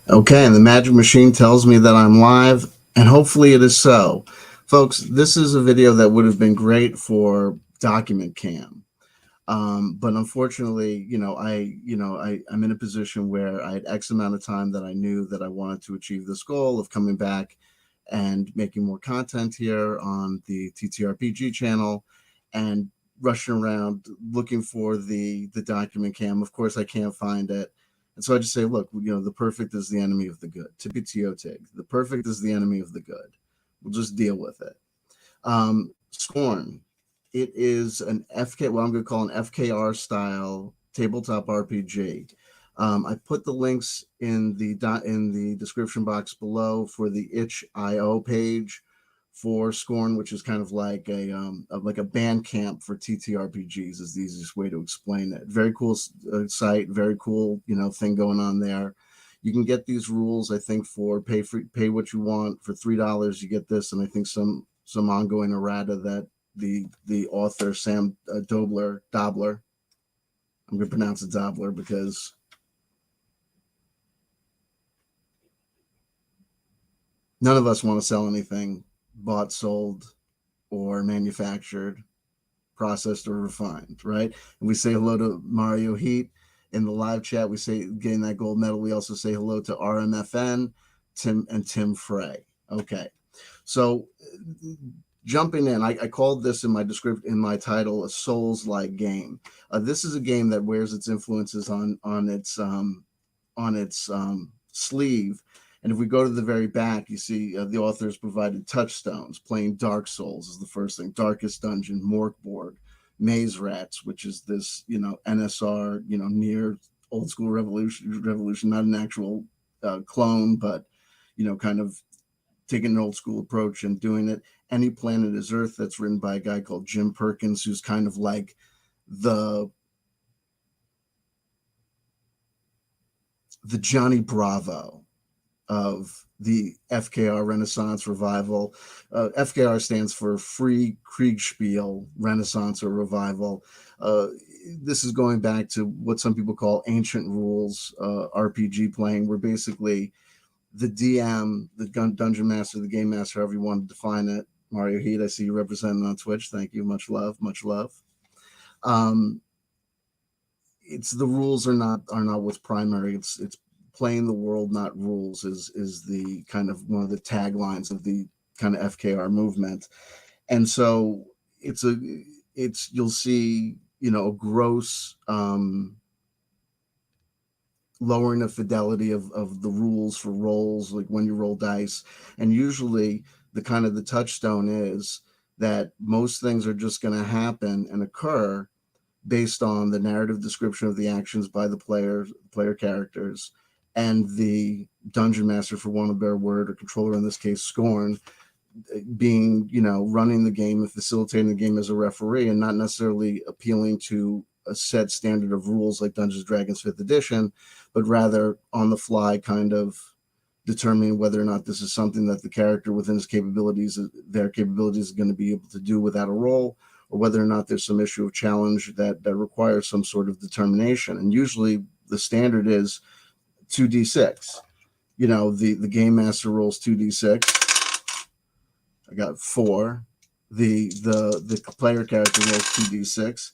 Okay, and the magic machine tells me that I'm live, and hopefully it is so. Folks, this is a video that would have been great for document cam. But unfortunately, I'm in a position where I had X amount of time that I knew that I wanted to achieve this goal of coming back and making more content here on the TTRPG channel and rushing around looking for the document cam. Of course, I can't find it. And so I just say, look, the perfect is the enemy of the good. Tippy-teo-tig. The perfect is the enemy of the good. We'll just deal with it. Skorne. It is an what I'm going to call an FKR style tabletop RPG. I put the links in the description box below for the itch.io page for Skorne, which is kind of like a band camp for TTRPGs is the easiest way to explain it. Very cool site, very cool thing going on there. You can get these rules, I think, for pay what you want. For $3 you get this, and I think some ongoing errata that the author Sam Dobler, I'm going to pronounce it Dobler because none of us want to sell anything bought, sold, or manufactured, processed, or refined, right? And we say hello to Mario Heat in the live chat. We say getting that gold medal. We also say hello to RMFN, Tim Frey. Okay, so jumping in, I called this in my title a Souls-like game. This is a game that wears its influences on its sleeve. And if we go to the very back, you see the authors provided touchstones. Playing Dark Souls is the first thing. Darkest Dungeon, Morkborg, Maze Rats, which is this NSR, near old school revolution, not an actual clone, but kind of taking an old school approach and doing it. Any Planet is Earth, that's written by a guy called Jim Perkins, who's kind of like the Johnny Bravo of the FKR Renaissance Revival. FKR stands for Free Kriegspiel Renaissance or Revival. This is going back to what some people call ancient rules RPG playing, where basically the DM, the dungeon master, the game master, however you want to define it. Mario Heat, I see you representing on Twitch. Thank you. Much love. Much love. It's the rules are not what's primary. It's playing the world, not rules, is the kind of one of the taglines of the kind of FKR movement. And so you'll see, a gross lowering of fidelity of the rules for rolls, like when you roll dice. And usually the kind of the touchstone is that most things are just going to happen and occur based on the narrative description of the actions by the player characters, and the dungeon master, for want of a better word, or controller in this case, Skorne, being, running the game and facilitating the game as a referee, and not necessarily appealing to a set standard of rules like Dungeons and Dragons 5th edition, but rather on the fly kind of determining whether or not this is something that the character within their capabilities is going to be able to do without a roll, or whether or not there's some issue of challenge that requires some sort of determination. And usually the standard is 2d6. The game master rolls 2d6. I got 4. The player character rolls 2d6.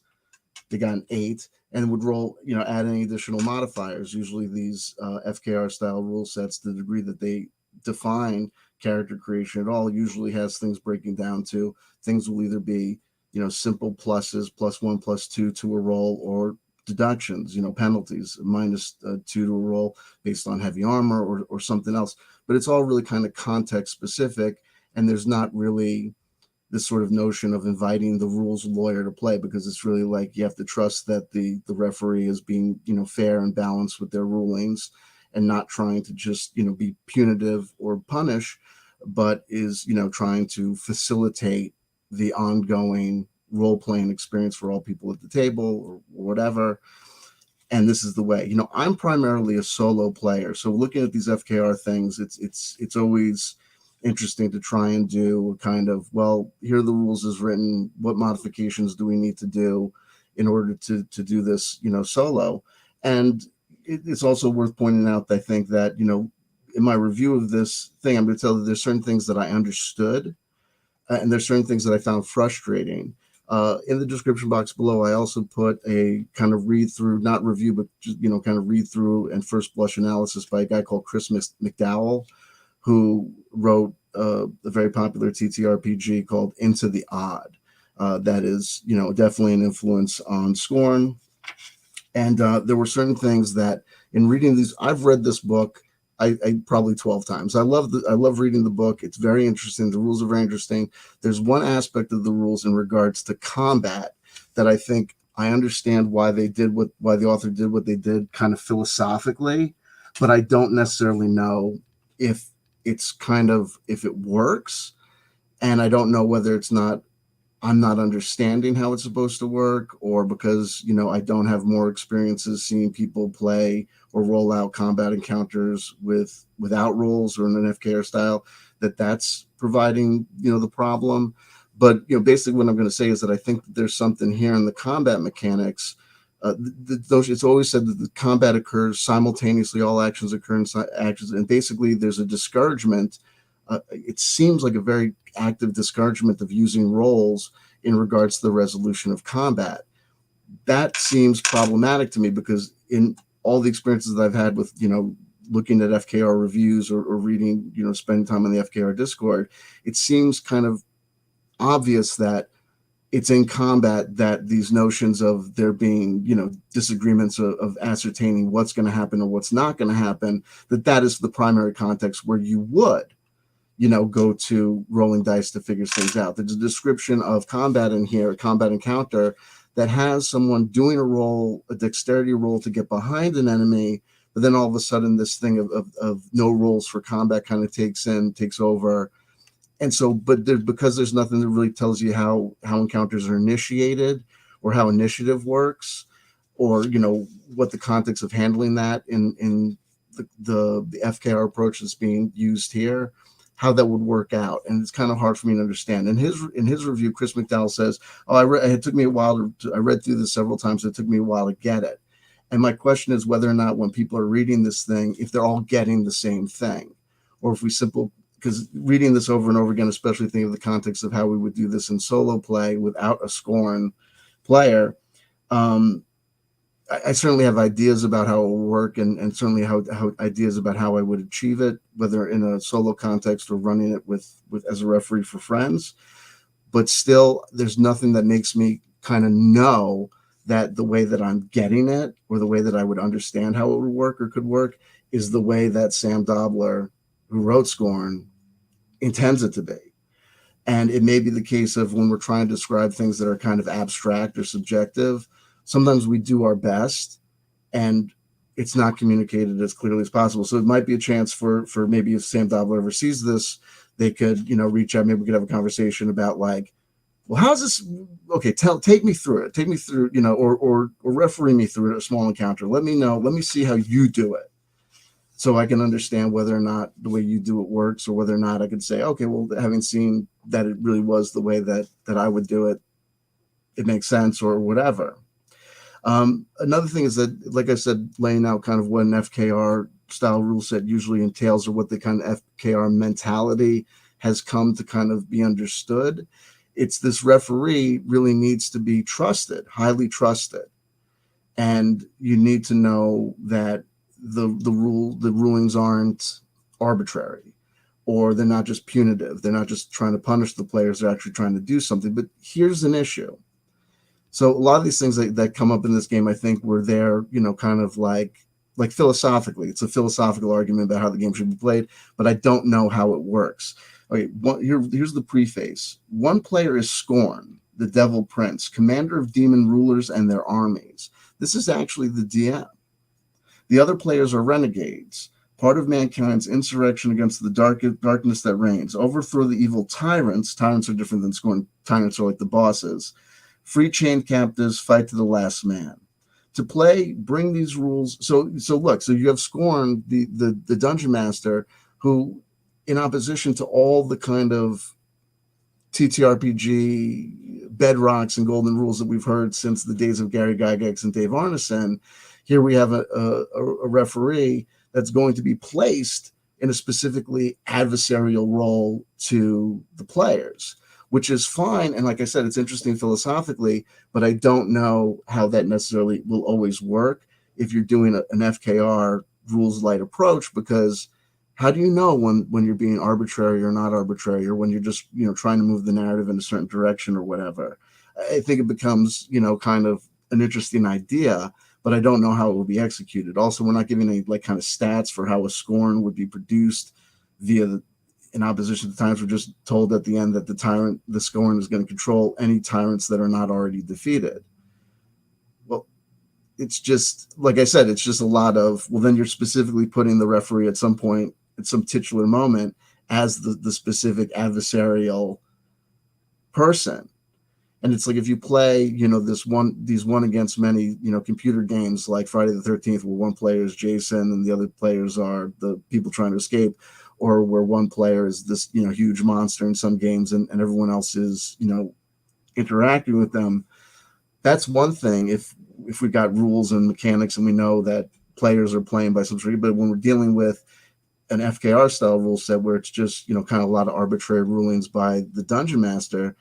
They got an 8, and would roll, add any additional modifiers. Usually these FKR style rule sets, the degree that they define character creation at all, usually has things breaking down to things will either be, simple pluses, +1, +2 to a roll, or deductions, penalties, -2 to a roll based on heavy armor or something else. But it's all really kind of context specific, and there's not really this sort of notion of inviting the rules lawyer to play, because it's really like you have to trust that the referee is being, fair and balanced with their rulings, and not trying to just, be punitive or punish, but is, trying to facilitate the ongoing role-playing experience for all people at the table or whatever. And this is the way. I'm primarily a solo player, so looking at these FKR things, it's always interesting to try and do kind of, well, here are the rules as written. What modifications do we need to do in order to do this, solo? And it's also worth pointing out that I think that, in my review of this thing, I'm going to tell that there's certain things that I understood, and there's certain things that I found frustrating. In the description box below, I also put a kind of read through, not review, but just, kind of read through and first blush analysis by a guy called Chris McDowell, who wrote a very popular TTRPG called Into the Odd. That is, definitely an influence on Skorne. And there were certain things that, in reading these, I've read this book I probably 12 times. I love reading the book. It's very interesting. The rules are very interesting. There's one aspect of the rules in regards to combat that I think I understand why the author did what they did, kind of philosophically, but I don't necessarily know if if it works, and I don't know whether I'm not understanding how it's supposed to work, or because, I don't have more experiences seeing people play or roll out combat encounters without rules or in an FKR style, that's providing, the problem. But, basically what I'm going to say is that I think that there's something here in the combat mechanics. It's always said that the combat occurs simultaneously, all actions occur in actions, and basically there's a discouragement. It seems like a very active discouragement of using roles in regards to the resolution of combat. That seems problematic to me, because in all the experiences that I've had with, looking at FKR reviews or reading, spending time on the FKR Discord, it seems kind of obvious that it's in combat that these notions of there being, disagreements of ascertaining what's going to happen or what's not going to happen, that is the primary context where you would, go to rolling dice to figure things out. There's a description of combat in here, a combat encounter, that has someone doing a dexterity roll to get behind an enemy, but then all of a sudden this thing of no rules for combat kind of takes over. And so, because there's nothing that really tells you how encounters are initiated or how initiative works, or, what the context of handling that in the FKR approach that's being used here, how that would work out. And it's kind of hard for me to understand. In his review, Chris McDowell says, it took me a while I read through this several times. It took me a while to get it. And my question is whether or not, when people are reading this thing, if they're all getting the same thing, or if because reading this over and over again, especially thinking of the context of how we would do this in solo play without a Skorne player, I certainly have ideas about how it will work, and certainly how ideas about how I would achieve it, whether in a solo context or running it with as a referee for friends. But still, there's nothing that makes me kind of know that the way that I'm getting it, or the way that I would understand how it would work or could work, is the way that Sam Dobler, who wrote Skorne, intends it to be. And it may be the case of, when we're trying to describe things that are kind of abstract or subjective, sometimes we do our best and it's not communicated as clearly as possible. So it might be a chance for maybe, if Sam Dobler ever sees this, they could, reach out. Maybe we could have a conversation about, like, well, how's this? Okay, take me through it. Take me through, or referee me through a small encounter. Let me know. Let me see how you do it, so I can understand whether or not the way you do it works, or whether or not I could say, okay, well, having seen that it really was the way that I would do it, it makes sense, or whatever. Another thing is that, like I said, laying out kind of what an FKR style rule set usually entails, or what the kind of FKR mentality has come to kind of be understood. It's this referee really needs to be trusted, highly trusted. And you need to know that the rulings aren't arbitrary, or they're not just punitive. They're not just trying to punish the players. They're actually trying to do something. But here's an issue. So a lot of these things that come up in this game, I think, were there, kind of like philosophically. It's a philosophical argument about how the game should be played, but I don't know how it works. Okay, here's the preface. One player is Skorne, the Devil Prince, commander of demon rulers and their armies. This is actually the DM. The other players are renegades, part of mankind's insurrection against the darkness that reigns. Overthrow the evil tyrants. Tyrants are different than Skorne. Tyrants are like the bosses. Free chained captives, fight to the last man. To play, bring these rules. So look, so you have Skorne, the dungeon master, who, in opposition to all the kind of TTRPG bedrocks and golden rules that we've heard since the days of Gary Gygax and Dave Arneson, Here we have a referee that's going to be placed in a specifically adversarial role to the players, which is fine. And like I said, it's interesting philosophically, but I don't know how that necessarily will always work if you're doing an FKR rules light approach, because how do you know when you're being arbitrary or not arbitrary, or when you're just, trying to move the narrative in a certain direction or whatever? I think it becomes, kind of an interesting idea, but I don't know how it will be executed. Also, we're not giving any like kind of stats for how a Skorne would be produced in opposition to tyrants. We're just told at the end that the Skorne is going to control any tyrants that are not already defeated. Well, it's just, like I said, it's just a lot of, well, then you're specifically putting the referee at some point, at some titular moment, as the specific adversarial person. And it's like, if you play, these one against many, computer games like Friday the 13th, where one player is Jason and the other players are the people trying to escape, or where one player is this, huge monster in some games, and everyone else is, interacting with them. That's one thing if we've got rules and mechanics and we know that players are playing by some sort. But when we're dealing with an FKR style rule set where it's just, kind of a lot of arbitrary rulings by the dungeon master,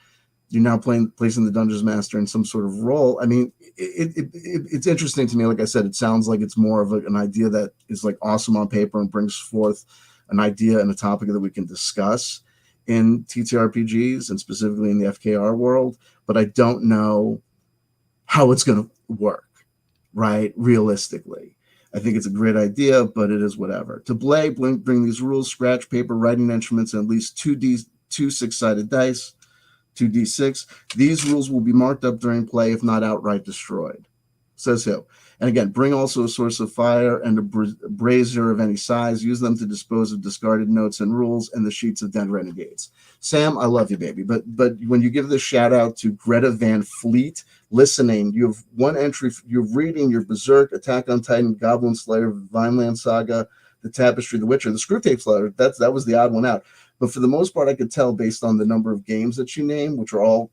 you're now placing the dungeon master in some sort of role. I mean, it's interesting to me. Like I said, it sounds like it's more of an idea that is like awesome on paper and brings forth an idea and a topic that we can discuss in TTRPGs and specifically in the FKR world. But I don't know how it's going to work, right? Realistically, I think it's a great idea, but it is whatever. To bring these rules: scratch paper, writing instruments, and at least two six-sided dice. 2d6. These rules will be marked up during play if not outright destroyed. Says who? And again, bring also a source of fire and a brazier of any size. Use them to dispose of discarded notes and rules and the sheets of dead renegades. Sam, I love you, baby. But when you give this shout out to Greta Van Fleet, listening, you have one entry. You're reading your Berserk, Attack on Titan, Goblin Slayer, Vineland Saga, The Tapestry, The Witcher, The Screwtape Slayer. That was the odd one out. But for the most part, I could tell based on the number of games that you name, which are all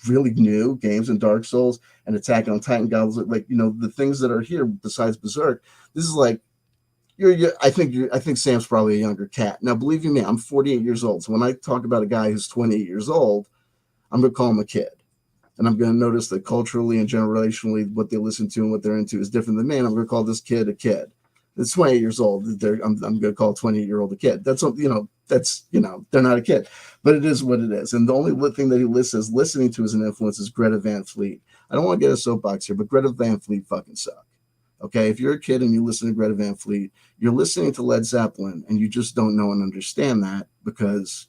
really new games, in Dark Souls and Attack on Titan, Goblins, like, the things that are here besides Berserk. This is like, I think Sam's probably a younger cat. Now, believe you me, I'm 48 years old. So when I talk about a guy who's 28 years old, I'm going to call him a kid. And I'm going to notice that culturally and generationally, what they listen to and what they're into is different than me. And I'm going to call this kid a kid. That's 28 years old. I'm going to call a 28-year-old a kid. That's, they're not a kid, but it is what it is. And the only thing that he listening to as an influence is Greta Van Fleet. I don't want to get a soapbox here, but Greta Van Fleet fucking suck. Okay, if you're a kid and you listen to Greta Van Fleet, you're listening to Led Zeppelin, and you just don't know and understand that because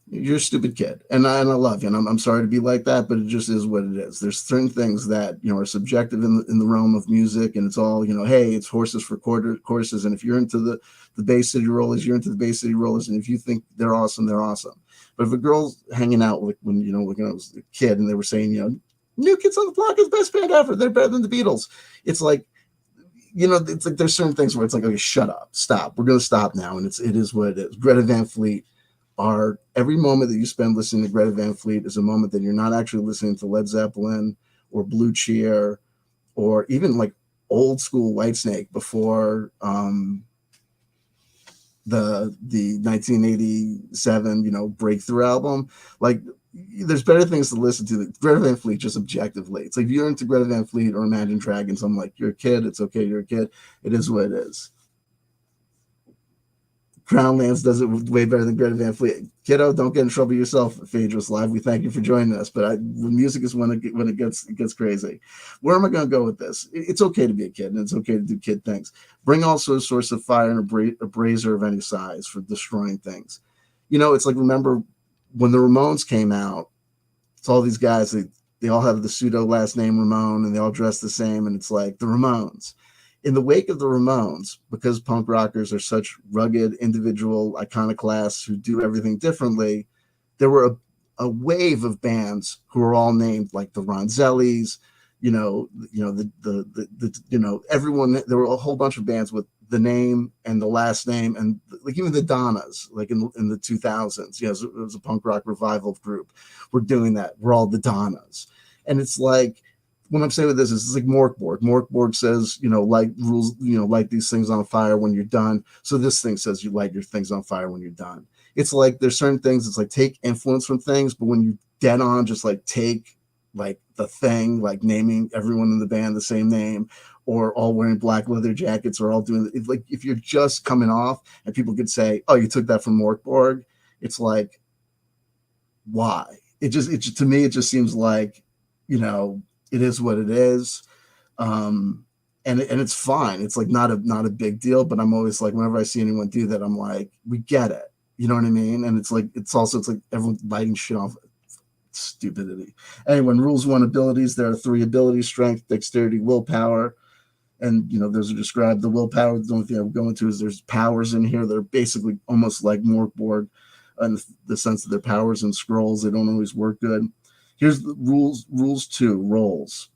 you're a stupid kid. And I love you, and I'm sorry to be like that, but it just is what it is. There's certain things that are subjective in the realm of music, and it's all hey, it's horses for courses. And if you're into the Bay City Rollers, you're into the Bay City Rollers, and if you think they're awesome, they're awesome. But if a girl's hanging out with when I was a kid and they were saying New Kids on the Block is the best band ever, they're better than the Beatles, it's like it's like there's certain things where it's like, okay, shut up, stop, we're gonna stop now, and it is what it is. Greta Van Fleet every moment that you spend listening to Greta Van Fleet is a moment that you're not actually listening to Led Zeppelin or Blue Cheer or even like old school Whitesnake before the 1987 breakthrough album. Like, there's better things to listen to. Greta Van Fleet, just objectively, it's like if you're into Greta Van Fleet or Imagine Dragons, I'm like, you're a kid. It's okay, you're a kid. It is what it is. Crownlands does it way better than Greta Van Fleet. Kiddo, don't get in trouble yourself, Phaedrus Live. We thank you for joining us. But music is when it gets crazy. Where am I going to go with this? It's okay to be a kid, and it's okay to do kid things. Bring also a source of fire and a brazier of any size for destroying things. It's like, remember when the Ramones came out, it's all these guys, they all have the pseudo last name Ramone, and they all dress the same, and it's like the Ramones. In the wake of the Ramones, because punk rockers are such rugged, individual iconoclasts who do everything differently, there were a wave of bands who were all named like the Ronzellis, everyone. There were a whole bunch of bands with the name and the last name, and like even the Donnas, like in the 2000s. It was a punk rock revival group. We're doing that. We're all the Donnas, and it's like, what I'm saying with this is it's like Morkborg. Morkborg says, light rules, light these things on fire when you're done. So this thing says you light your things on fire when you're done. It's like there's certain things, it's like take influence from things, but when you dead on just like take like the thing, like naming everyone in the band the same name, or all wearing black leather jackets, or all doing it, like if you're just coming off and people could say, oh, you took that from Morkborg, it's like, why? It just to me, it just seems like, it is what it is. And it's fine. It's like not a big deal, but I'm always like, whenever I see anyone do that, I'm like, we get it. You know what I mean? And it's like everyone lighting shit off. Stupidity. Anyway, in rules 1 abilities, there are 3 abilities: strength, dexterity, willpower. And those are described. The willpower, the only thing I'm going to is there's powers in here that are basically almost like Morkborg in the sense that they're powers and scrolls. They don't always work good. Here's the rules 2, roles.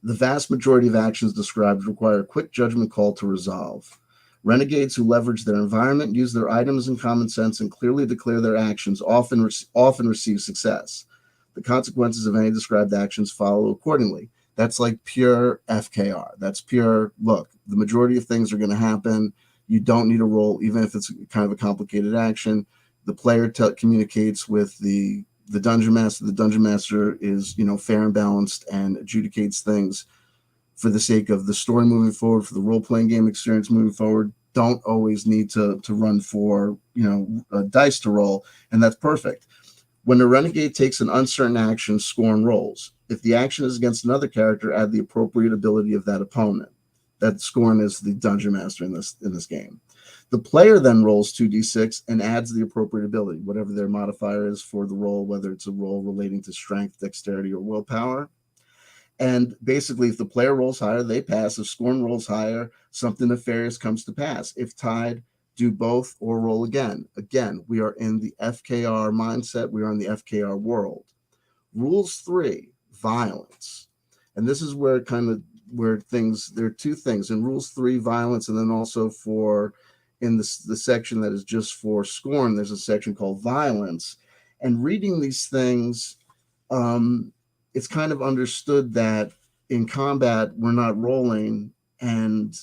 The vast majority of actions described require a quick judgment call to resolve. Renegades who leverage their environment, use their items and common sense, and clearly declare their actions often receive success. The consequences of any described actions follow accordingly. That's like pure FKR. That's pure, look, the majority of things are going to happen. You don't need a roll, even if it's kind of a complicated action. The player communicates with the dungeon master. The dungeon master is, fair and balanced and adjudicates things for the sake of the story moving forward, for the role-playing game experience moving forward. Don't always need to run for, dice to roll, and that's perfect. When a renegade takes an uncertain action, Skorne rolls. If the action is against another character, add the appropriate ability of that opponent. That Skorne is the dungeon master in this game. The player then rolls 2d6 and adds the appropriate ability, whatever their modifier is for the roll, whether it's a roll relating to strength, dexterity, or willpower. And basically, if the player rolls higher, they pass. If Skorne rolls higher, something nefarious comes to pass. If tied, do both or roll again. Again, we are in the FKR mindset. We are in the FKR world. Rules 3, violence. And this is where there are 2 things. In rules 3, violence, and then also in the section that is just for Skorne, there's a section called violence. And reading these things, it's kind of understood that in combat, we're not rolling. And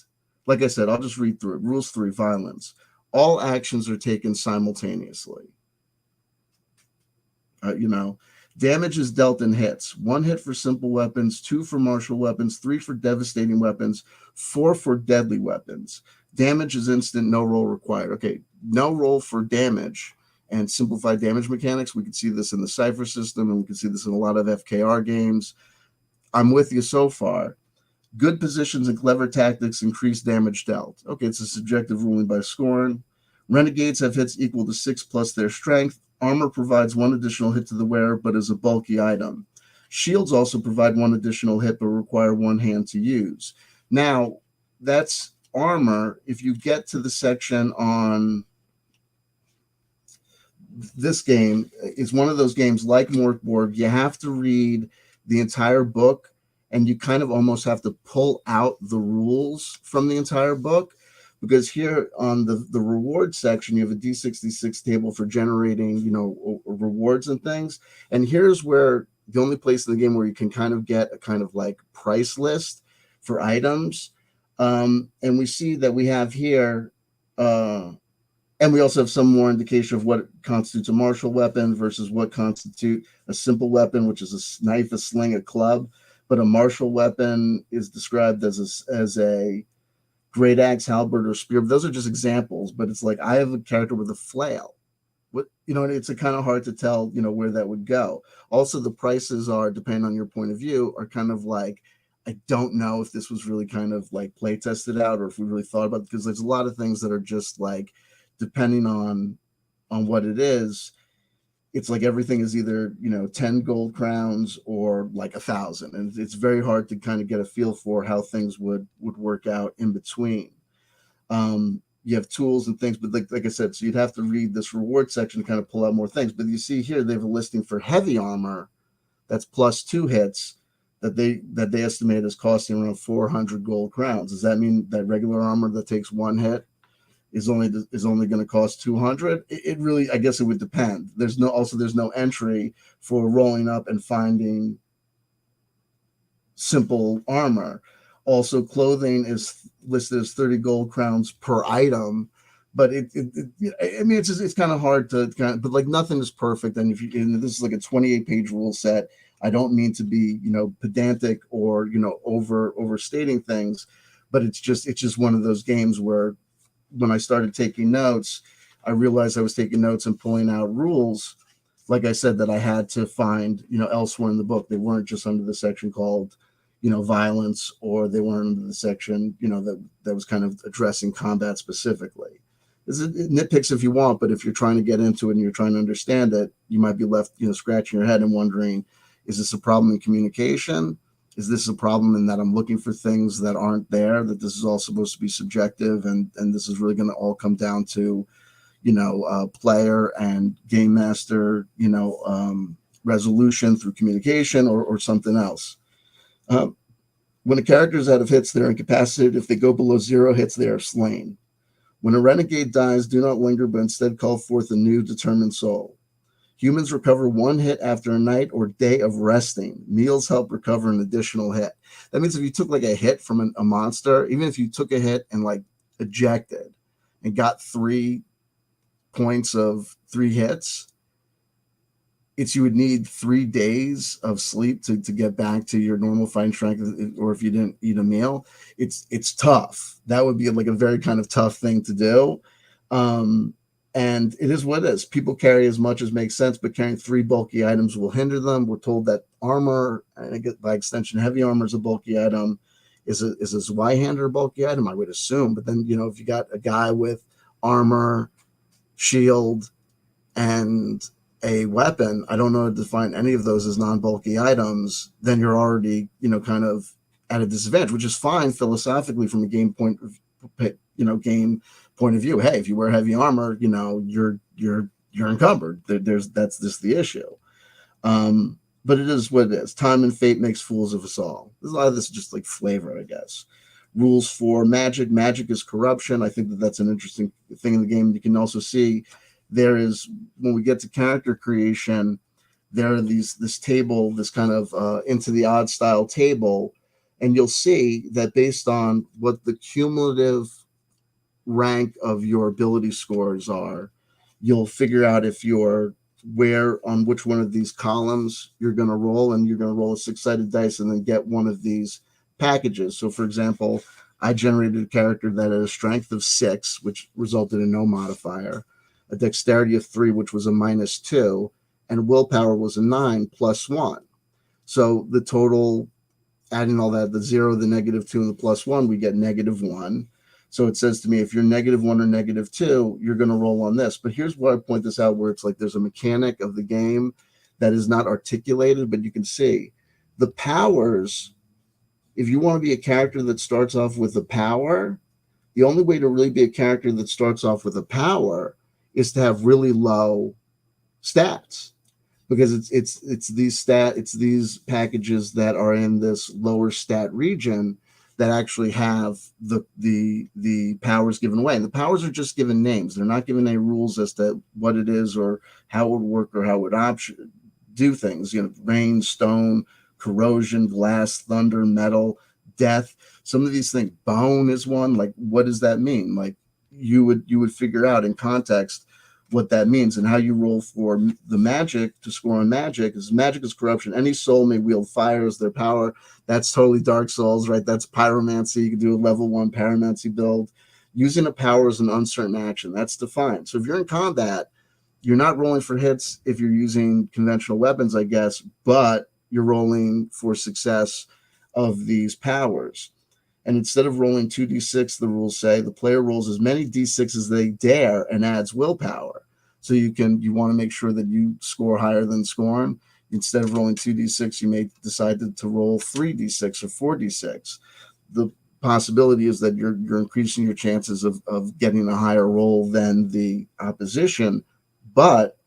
like I said, I'll just read through it. Rules 3, violence. All actions are taken simultaneously. Damage is dealt in hits. 1 hit for simple weapons, 2 for martial weapons, 3 for devastating weapons, 4 for deadly weapons. Damage is instant, no roll required. Okay, no roll for damage and simplified damage mechanics. We can see this in the Cypher system, and we can see this in a lot of FKR games. I'm with you so far. Good positions and clever tactics increase damage dealt. Okay, it's a subjective ruling by Skorne. Renegades have hits equal to 6 plus their strength. Armor provides 1 additional hit to the wearer, but is a bulky item. Shields also provide 1 additional hit, but require 1 hand to use. Now, that's armor. If you get to the section on this game, it's one of those games like Morkborg. You have to read the entire book, and you kind of almost have to pull out the rules from the entire book, because here on the reward section, you have a D66 table for generating, rewards and things. And here's where the only place in the game where you can kind of get a kind of like price list for items. And we see that we have here, and we also have some more indication of what constitutes a martial weapon versus what constitutes a simple weapon, which is a knife, a sling, a club. But a martial weapon is described as a great axe, halberd, or spear. Those are just examples, but it's like I have a character with a flail. It's a kind of hard to tell, where that would go. Also, the prices are, depending on your point of view, are kind of like, I don't know if this was really kind of like play tested out, or if we really thought about it, because there's a lot of things that are just like, depending on what it is, it's like everything is either 10 gold crowns or like 1,000, and it's very hard to kind of get a feel for how things would work out in between. You have tools and things, but like I said, so you'd have to read this reward section to kind of pull out more things. But you see here they have a listing for heavy armor that's plus 2 hits that they estimate is costing around 400 gold crowns. Does that mean that regular armor that takes 1 hit is only going to cost 200? It really, I guess it would depend. There's no entry for rolling up and finding simple armor. Also, clothing is listed as 30 gold crowns per item, but I mean, it's kind of hard to kind of, but like nothing is perfect. And if you, and this is like a 28-page rule set. I don't mean to be, pedantic or, overstating things, but it's just one of those games where when I started taking notes, I realized I was taking notes and pulling out rules, like I said, that I had to find, elsewhere in the book. They weren't just under the section called, violence, or they weren't under the section, that was kind of addressing combat specifically. It's nitpicks if you want, but if you're trying to get into it and you're trying to understand it, you might be left, scratching your head and wondering, is this a problem in communication? Is this a problem in that I'm looking for things that aren't there, that this is all supposed to be subjective, and this is really going to all come down to, player and game master, resolution through communication, or something else. When a character is out of hits, they're incapacitated. If they go below 0 hits, they are slain. When a renegade dies, do not linger, but instead call forth a new determined soul. Humans recover 1 hit after a night or day of resting. Meals help recover an additional hit. That means if you took like a hit from a monster, even if you took a hit and like ejected and got 3 points of 3 hits, you would need 3 days of sleep to get back to your normal fighting strength, or if you didn't eat a meal. It's tough. That would be like a very kind of tough thing to do. And it is what it is. People carry as much as makes sense, but carrying 3 bulky items will hinder them. We're told that armor, and I guess by extension, heavy armor is a bulky item. Is a Zweihander a bulky item? I would assume. But then, if you got a guy with armor, shield, and a weapon, I don't know how to define any of those as non-bulky items, then you're already, kind of at a disadvantage, which is fine philosophically from a game point of view. Hey, if you wear heavy armor, you're encumbered. That's just the issue. But it is what it is. Time and fate makes fools of us all. There's a lot of this just like flavor, I guess. Rules for magic. Magic is corruption. I think that's an interesting thing in the game. You can also see there is, when we get to character creation, there are this table, this kind of into the odd style table, and you'll see that based on what the cumulative rank of your ability scores are, you'll figure out if you're where on which one of these columns you're going to roll, and you're going to roll a 6-sided dice and then get one of these packages. So for example, I generated a character that had a strength of 6, which resulted in no modifier, a dexterity of 3, which was a -2, and willpower was a 9 +1. So the total, adding all that, the 0, the -2, and the +1, we get -1. So it says to me, if you're -1 or -2, you're going to roll on this. But here's where I point this out, where it's like there's a mechanic of the game that is not articulated, but you can see the powers. If you want to be a character that starts off with a power, the only way to really be a character that starts off with a power is to have really low stats, because it's these packages that are in this lower stat region that actually have the powers given away. And the powers are just given names. They're not given any rules as to what it is or how it would work or how it would do things. Rain, stone, corrosion, glass, thunder, metal, death. Some of these things, bone is one. Like, what does that mean? Like, you would figure out in context what that means, and how you roll for the magic to score on magic is corruption. Any soul may wield fire as their power. That's totally Dark Souls, right? That's pyromancy. You can do a level 1 pyromancy build. Using a power is an uncertain action. That's defined. So if you're in combat, you're not rolling for hits if you're using conventional weapons, I guess, but you're rolling for success of these powers. And instead of rolling 2d6, the rules say the player rolls as many d6 as they dare and adds willpower. So you want to make sure that you score higher than Skorne. Instead of rolling 2d6, you may decide to roll 3d6 or 4d6. The possibility is that you're increasing your chances of getting a higher roll than the opposition, but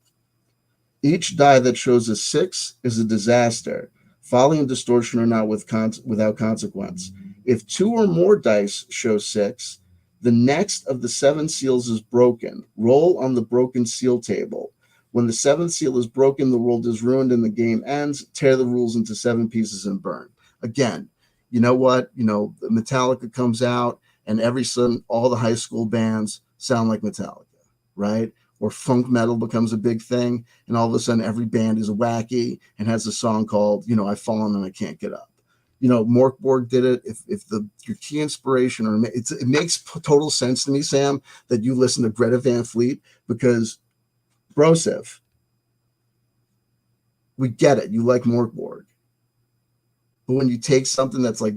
each die that shows a 6 is a disaster. Folly and distortion are not without consequence. If 2 or more dice show 6, the next of the 7 seals is broken. Roll on the broken seal table. When the 7th seal is broken, the world is ruined and the game ends. Tear the rules into 7 pieces and burn. Again, you know what? Metallica comes out, and every sudden, all the high school bands sound like Metallica, right? Or funk metal becomes a big thing, and all of a sudden, every band is wacky and has a song called, I've Fallen and I Can't Get Up. Morkborg did it. If your key inspiration, or it makes total sense to me, Sam, that you listen to Greta Van Fleet, because Broseph, we get it. You like Morkborg. But when you take something that's like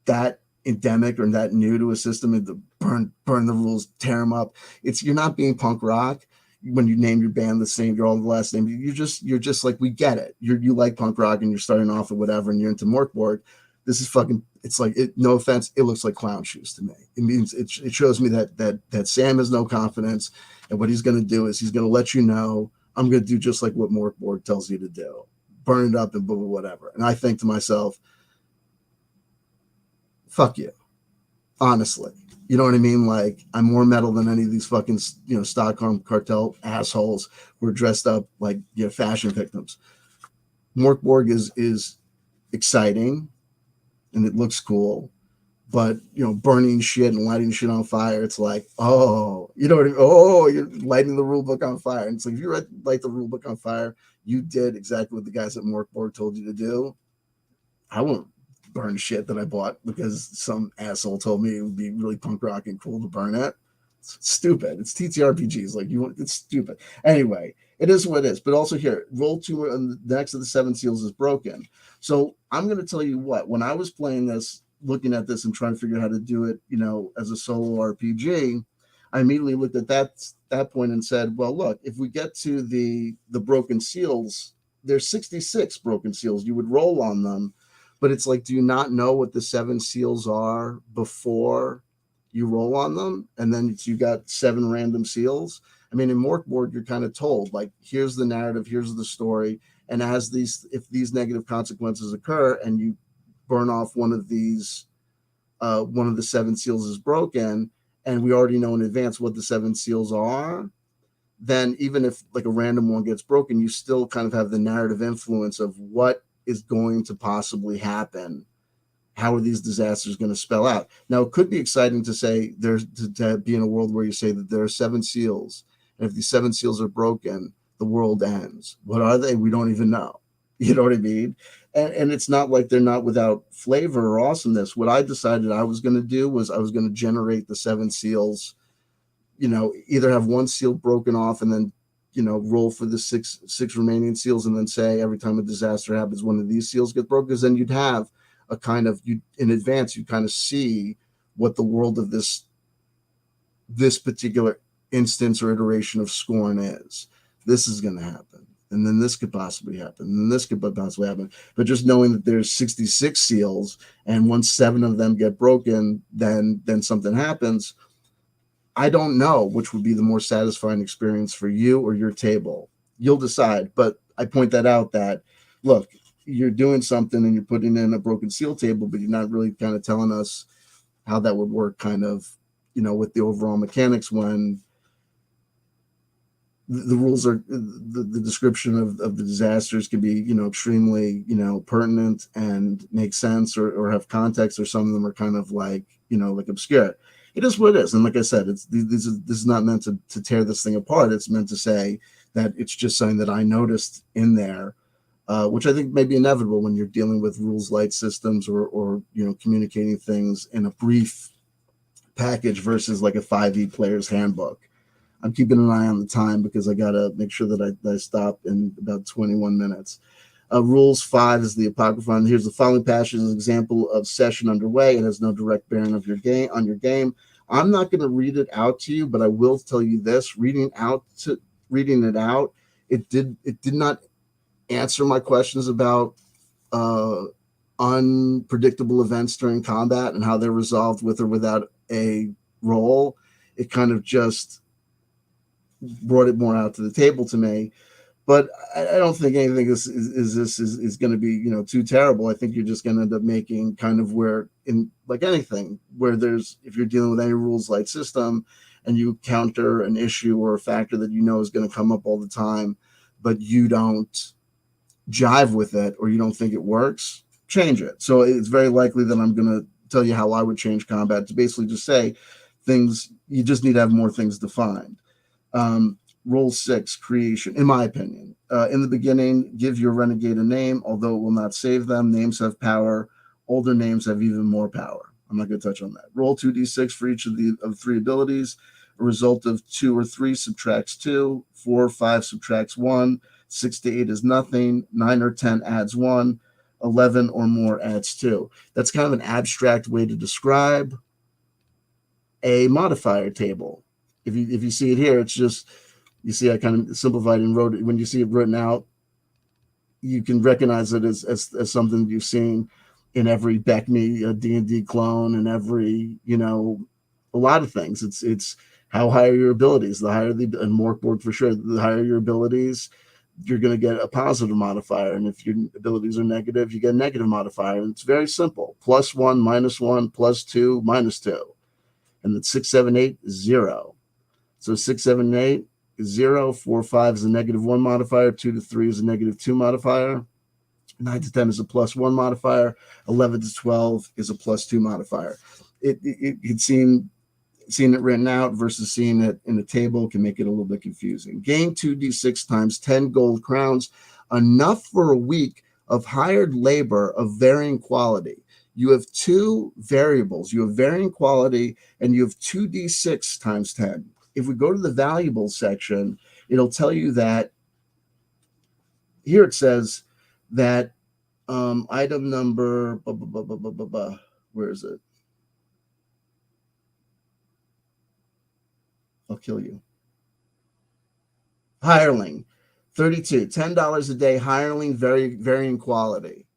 that endemic or that new to a system and burn the rules, tear them up, you're not being punk rock. When you name your band the same, you're all the last name. You're just like, we get it. You like punk rock and you're starting off with whatever, and you're into Morkborg. This is fucking. It's like, no offense, it looks like clown shoes to me. It means it shows me that Sam has no confidence, and what he's going to do is he's going to let you know, I'm going to do just like what Morkborg tells you to do, burn it up and whatever. And I think to myself, fuck you, honestly. You know what I mean? Like, I'm more metal than any of these fucking, Stockholm Cartel assholes who are dressed up like, fashion victims. Morkborg is exciting and it looks cool, but burning shit and lighting shit on fire, it's like, oh, you know what I mean? Oh, you're lighting the rule book on fire. And it's like, if you light the rule book on fire, you did exactly what the guys at Morkborg told you to do. I won't burn shit that I bought because some asshole told me it would be really punk rock and cool to burn it. It's stupid. It's TTRPGs. Like, it's stupid. Anyway, it is what it is. But also here, roll 2 and the next of the 7 seals is broken. So I'm going to tell you what, when I was playing this, looking at this and trying to figure out how to do it, as a solo RPG, I immediately looked at that point and said, well, look, if we get to the broken seals, there's 66 broken seals. You would roll on them. But it's like, do you not know what the 7 seals are before you roll on them? And then you got 7 random seals. I mean, in Morkborg, you're kind of told, like, here's the narrative, here's the story. And if these negative consequences occur and you burn off one of the 7 seals is broken, and we already know in advance what the 7 seals are, then even if like a random one gets broken, you still kind of have the narrative influence of what is going to possibly happen. How are these disasters going to spell out? Now, it could be exciting to say to be in a world where you say that there are 7 seals, and if these 7 seals are broken, the world ends. What are they? We don't even know. You know what I mean? And it's not like they're not without flavor or awesomeness. What I decided I was going to do was I was going to generate the 7 seals, either have one seal broken off and then roll for the six remaining seals, and then say every time a disaster happens, one of these seals get broken, because then you'd have a kind of, in advance, you kind of see what the world of this particular instance or iteration of Skorne is. This is going to happen, and then this could possibly happen, and then this could possibly happen. But just knowing that there's 66 seals, and once 7 of them get broken, then something happens. I don't know which would be the more satisfying experience for you or your table. You'll decide. But I point that out that, look, you're doing something and you're putting in a broken seal table, but you're not really kind of telling us how that would work kind of, with the overall mechanics, when the rules are, the description of the disasters can be, extremely, pertinent and make sense or have context, or some of them are kind of like, like obscure. It is what it is. And like I said, this is not meant to tear this thing apart. It's meant to say that it's just something that I noticed in there, which I think may be inevitable when you're dealing with rules light systems or communicating things in a brief package versus like a 5e player's handbook. I'm keeping an eye on the time because I got to make sure that I stop in about 21 minutes. Rules 5 is the Apocryphon. Here's the following passage as an example of session underway. It has no direct bearing on your game. I'm not going to read it out to you, but I will tell you this: reading it out, it did not answer my questions about unpredictable events during combat and how they're resolved with or without a roll. It kind of just brought it more out to the table to me. But I don't think anything is going to be too terrible. I think you're just going to end up making kind of where, in like anything, where if you're dealing with any rules light system and you counter an issue or a factor that is going to come up all the time, but you don't jive with it or you don't think it works, change it. So it's very likely that I'm going to tell you how I would change combat to basically just say things, you just need to have more things defined. Rule 6, creation, in my opinion. In the beginning, give your renegade a name, although it will not save them. Names have power. Older names have even more power. I'm not going to touch on that. Roll 2d6 for each of the 3 abilities. A result of 2 or 3 subtracts 2. 4 or 5 subtracts 1. 6 to 8 is nothing. 9 or 10 adds 1. 11 or more adds 2. That's kind of an abstract way to describe a modifier table. If you see it here, it's just, you see I kind of simplified and wrote it. When you see it written out, you can recognize it as something you've seen in every BECME D&D clone and every, a lot of things. It's how high are your abilities? The higher and Morkborg for sure, the higher your abilities, you're going to get a positive modifier. And if your abilities are negative, you get a negative modifier. And it's very simple. +1, -1, +2, -2. And then 6, 7, 8 is 0. So 6, 7, 8 is 0. 4, 5 is a -1 modifier. 2 to 3 is a -2 modifier. 9 to 10 is a +1 modifier. 11 to 12 is a +2 modifier. It seeing it written out versus seeing it in a table can make it a little bit confusing. Gain 2d6 times 10 gold crowns, enough for a week of hired labor of varying quality. You have 2 variables. You have varying quality, and you have 2d6 times 10. If we go to the valuables section, it'll tell you that here it says that item number, where is it? I'll kill you. Hireling, 32, $10 a day, hireling, varying quality.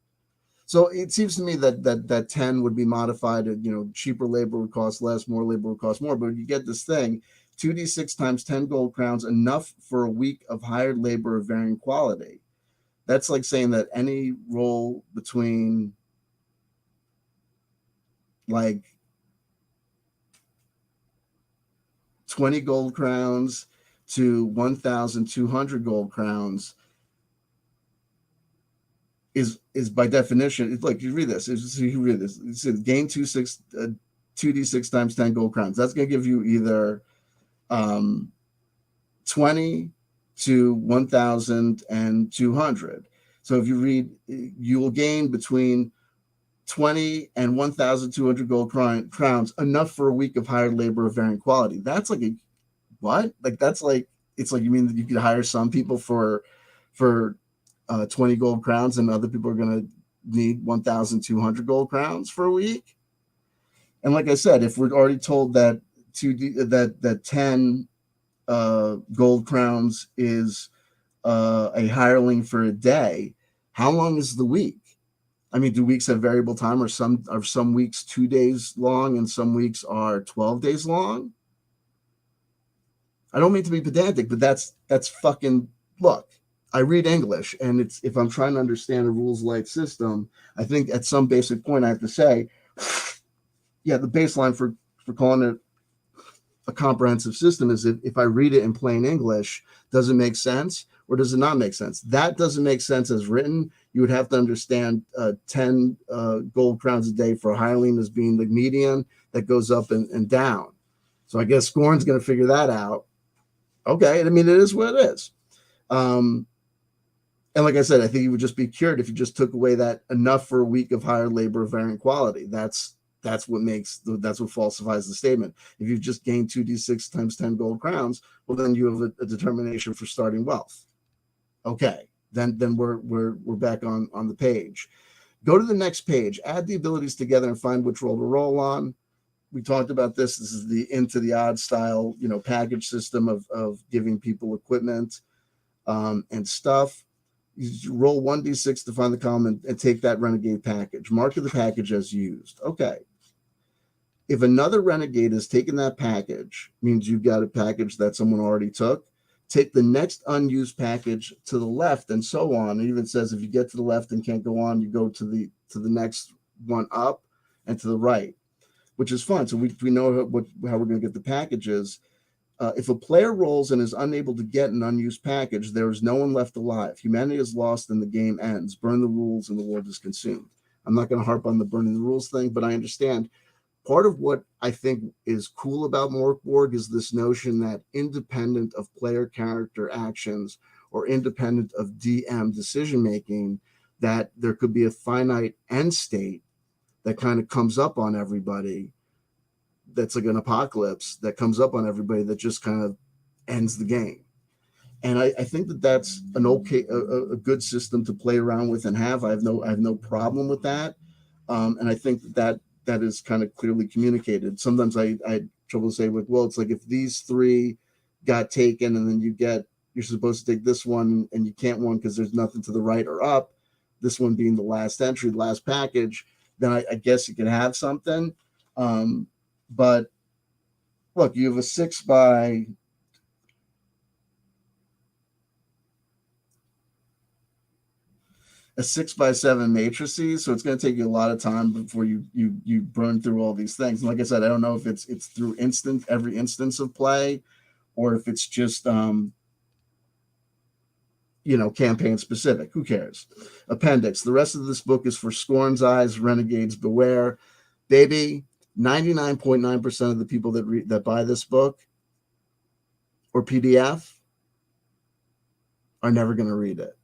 So it seems to me that 10 would be modified. Cheaper labor would cost less, more labor would cost more. But you get this thing, 2d6 times 10 gold crowns, enough for a week of hired labor of varying quality. That's like saying that any roll between like 20 gold crowns to 1,200 gold crowns is by definition, it's like, you read this. You read this. It says gain 2d6 times 10 gold crowns. That's going to give you either 20 to 1,200. So if you read, you will gain between 20 and 1,200 gold crowns, enough for a week of hired labor of varying quality. That's like a what? Like that's like, it's like, you mean that you could hire some people for 20 gold crowns, and other people are going to need 1,200 gold crowns for a week? And like I said, if we're already told that 10 gold crowns is a hireling for a day, how long is the week? I mean, do weeks have variable time, or some weeks 2 days long and some weeks are 12 days long? I don't mean to be pedantic, but that's fucking, look, I read English, and it's, if I'm trying to understand a rules light system, I think at some basic point I have to say, yeah, the baseline for calling it a comprehensive system is if I read it in plain English, does it make sense or does it not make sense? That doesn't make sense as written. You would have to understand 10 gold crowns a day for a hireling as being the median that goes up and down. So I guess Skorne's going to figure that out. Okay, I mean, it is what it is. And like I said, I think you would just be cured if you just took away that enough for a week of hired labor of varying quality. That's what falsifies the statement. If you just gain 2d6 times 10 gold crowns, well, then you have a determination for starting wealth. Okay, then we're back on the page. Go to the next page, add the abilities together and find which roll to roll on. We talked about this. This is the into the odd style, package system of giving people equipment and stuff. You roll 1d6 to find the column and take that renegade package. Mark the package as used. Okay. If another renegade has taken that package, means you've got a package that someone already took. Take the next unused package to the left, and so on. It even says if you get to the left and can't go on, you go to the next one up and to the right, which is fun. So we know how we're going to get the packages. If a player rolls and is unable to get an unused package, there is no one left alive. Humanity is lost and the game ends. Burn the rules and the world is consumed. I'm not going to harp on the burning the rules thing, but I understand. Part of what I think is cool about Morkborg is this notion that independent of player character actions or independent of DM decision making, that there could be a finite end state that kind of comes up on everybody. That's like an apocalypse that comes up on everybody that just kind of ends the game. And I think that that's an okay, a good system to play around with and have. I have no problem with that. And I think that is kind of clearly communicated. Sometimes I had trouble to say with, well, it's like if these three got taken and then you're supposed to take this one and you can't one because there's nothing to the right or up, this one being the last entry, the last package, then I guess you could have something. But look, you have a 6x7 matrices, so it's going to take you a lot of time before you burn through all these things. And like I said, I don't know if it's through every instance of play, or if it's just campaign specific. Who cares? Appendix. The rest of this book is for Skorne's eyes. Renegades beware, baby. 99.9% of the people that buy this book or PDF are never going to read it.